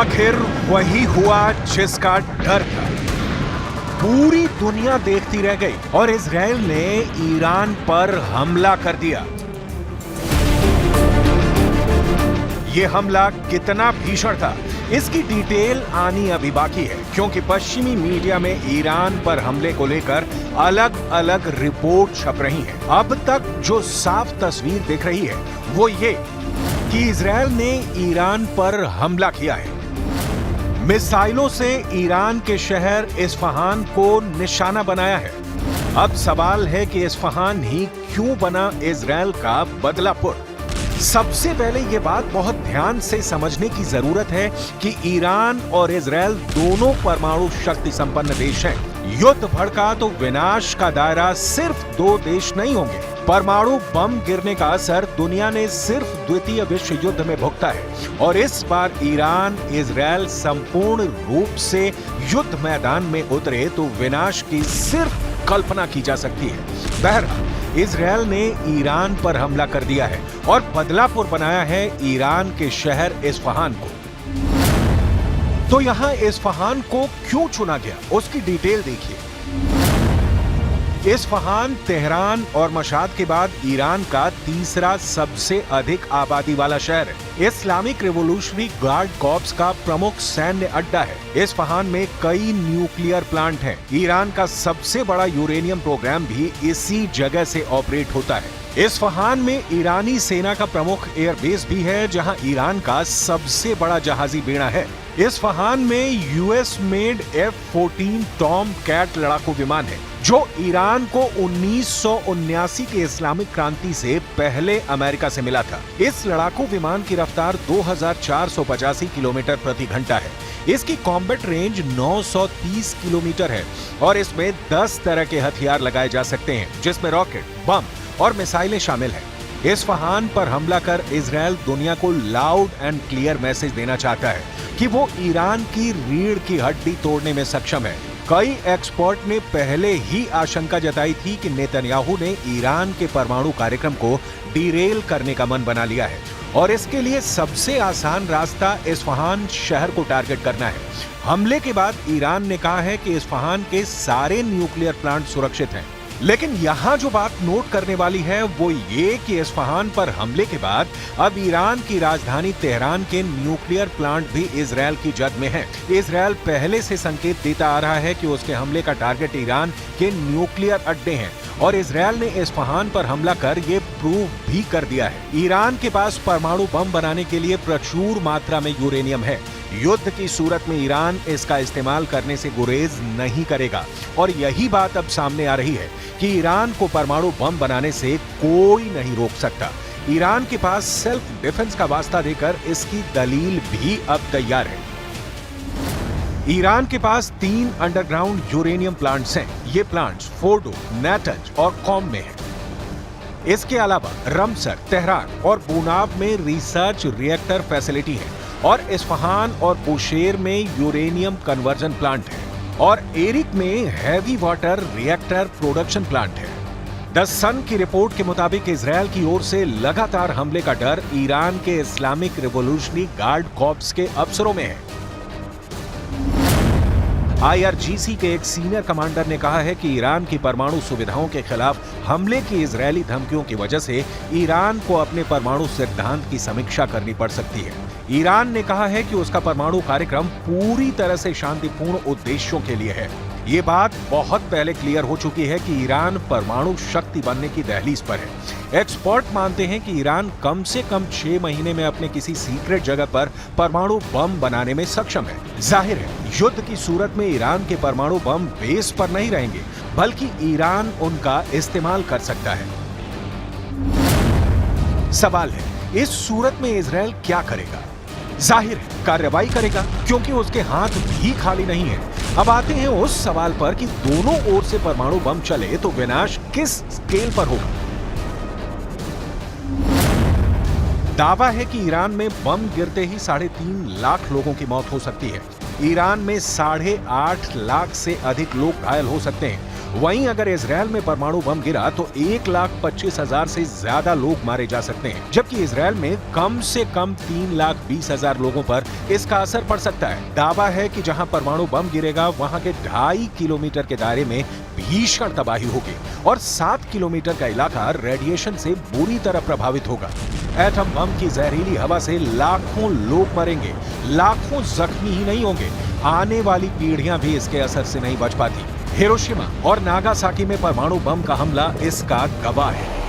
आखिर वही हुआ जिसका डर था। पूरी दुनिया देखती रह गई और इजराइल ने ईरान पर हमला कर दिया। यह हमला कितना भीषण था, इसकी डिटेल आनी अभी बाकी है, क्योंकि पश्चिमी मीडिया में ईरान पर हमले को लेकर अलग अलग रिपोर्ट छप रही हैं। अब तक जो साफ तस्वीर दिख रही है वो ये कि इजराइल ने ईरान पर हमला किया है। मिसाइलों से ईरान के शहर इस्फहान को निशाना बनाया है। अब सवाल है कि इस्फहान ही क्यों बना इजराइल का बदलापुर। सबसे पहले यह बात बहुत ध्यान से समझने की जरूरत है कि ईरान और इजराइल दोनों परमाणु शक्ति संपन्न देश हैं। युद्ध भड़का तो विनाश का दायरा सिर्फ दो देश नहीं होंगे। परमाणु बम गिरने का असर दुनिया ने सिर्फ द्वितीय विश्व युद्ध में भुगता है और इस बार ईरान इजराइल संपूर्ण रूप से युद्ध मैदान में उतरे तो विनाश की सिर्फ कल्पना की जा सकती है। बहरहाल इजराइल ने ईरान पर हमला कर दिया है और बदलापुर बनाया है ईरान के शहर इस्फहान को। तो यहां इस्फहान को क्यों चुना गया, उसकी डिटेल देखिए। इस्फहान, तेहरान और मशाद के बाद ईरान का तीसरा सबसे अधिक आबादी वाला शहर है। इस्लामिक रिवॉल्यूशनरी गार्ड कॉर्प्स का प्रमुख सैन्य अड्डा है। इस्फहान में कई न्यूक्लियर प्लांट हैं। ईरान का सबसे बड़ा यूरेनियम प्रोग्राम भी इसी जगह से ऑपरेट होता है। इस्फहान में ईरानी सेना का प्रमुख एयरबेस भी है, जहां ईरान का सबसे बड़ा जहाजी बेड़ा है। इस्फहान में US made F-14 Tom cat लड़ाकू विमान है, जो ईरान को 1979 के इस्लामिक क्रांति से पहले अमेरिका से मिला था। इस लड़ाकू विमान की रफ्तार 2485 किलोमीटर प्रति घंटा है। इसकी कॉम्बैट रेंज 930 किलोमीटर है और इसमें 10 तरह के हथियार लगाए जा सकते हैं, जिसमें रॉकेट, बम और मिसाइलें शामिल हैं। इस्फहान पर हमला कर इजराइल दुनिया को लाउड एंड क्लियर मैसेज देना चाहता है कि वो ईरान की रीढ़ की हड्डी तोड़ने में सक्षम है। कई एक्सपर्ट ने पहले ही आशंका जताई थी कि नेतन्याहू ने ईरान के परमाणु कार्यक्रम को डिरेल करने का मन बना लिया है और इसके लिए सबसे आसान रास्ता इस्फहान शहर को टारगेट करना है। हमले के बाद ईरान ने कहा है कि इस्फहान के सारे न्यूक्लियर प्लांट सुरक्षित हैं। लेकिन यहाँ जो बात नोट करने वाली है वो ये कि इस्फहान पर हमले के बाद अब ईरान की राजधानी तेहरान के न्यूक्लियर प्लांट भी इजराइल की जद में है। इजराइल पहले से संकेत देता आ रहा है कि उसके हमले का टारगेट ईरान के न्यूक्लियर अड्डे हैं और इजराइल ने इस्फहान पर हमला कर ये प्रूव भी कर दिया है। ईरान के पास परमाणु बम बनाने के लिए प्रचुर मात्रा में यूरेनियम है। युद्ध की सूरत में ईरान इसका इस्तेमाल करने से गुरेज नहीं करेगा और यही बात अब सामने आ रही है कि ईरान को परमाणु बम बनाने से कोई नहीं रोक सकता। ईरान के पास सेल्फ डिफेंस का वास्ता देकर इसकी दलील भी अब तैयार है। ईरान के पास 3 अंडरग्राउंड यूरेनियम प्लांट्स हैं। ये प्लांट्स फोर्डो, नाटंज और कॉम में हैं। इसके अलावा रमसर, तेहरान और बुनाब में रिसर्च रिएक्टर फैसिलिटी है और इस्फहान और बुशेर में यूरेनियम कन्वर्जन प्लांट है और एरिक में heavy water reactor production plant है। द सन की रिपोर्ट के मुताबिक इजराइल की ओर से लगातार हमले का डर ईरान के इस्लामिक रिवॉल्यूशनरी गार्ड कॉर्प्स के अफसरों में है। IRGC के एक सीनियर कमांडर ने कहा है कि ईरान की परमाणु सुविधाओं के खिलाफ हमले की इजरायली धमकियों की वजह से ईरान को अपने परमाणु सिद्धांत की समीक्षा करनी पड़ सकती है। ईरान ने कहा है कि उसका परमाणु कार्यक्रम पूरी तरह से शांतिपूर्ण उद्देश्यों के लिए है। ये बात बहुत पहले क्लियर हो चुकी है कि ईरान परमाणु शक्ति बनने की दहलीज पर है। एक्सपर्ट मानते हैं कि ईरान कम से कम 6 महीने में अपने किसी सीक्रेट जगह पर परमाणु बम बनाने में सक्षम है। जाहिर है, युद्ध की सूरत में ईरान के परमाणु बम बेस पर नहीं रहेंगे, बल्कि ईरान उनका इस्तेमाल कर सकता है। सवाल है, इस सूरत में इजराइल क्या करेगा? जाहिर है, कार्रवाई करेगा, क्योंकि उसके हाथ भी खाली नहीं है। अब आते हैं उस सवाल पर कि दोनों ओर से परमाणु बम चले तो विनाश किस स्केल पर होगा। दावा है कि ईरान में बम गिरते ही 3.5 लाख लोगों की मौत हो सकती है। ईरान में 8.5 लाख से अधिक लोग घायल हो सकते हैं वहीं अगर इजराइल में परमाणु बम गिरा तो 1,25,000 से ज्यादा लोग मारे जा सकते हैं, जबकि इजराइल में कम से कम 3,20,000 लोगों पर इसका असर पड़ सकता है। दावा है कि जहां परमाणु बम गिरेगा वहां के 2.5 किलोमीटर के दायरे में भीषण तबाही होगी और 7 किलोमीटर का इलाका रेडिएशन से बुरी तरह प्रभावित होगा। एटम बम की जहरीली हवा से लाखों लोग मरेंगे, लाखों जख्मी ही नहीं होंगे, आने वाली पीढ़ियां भी इसके असर से नहीं बच पाती। हिरोशिमा और नागासाकी में परमाणु बम का हमला इसका गवाह है।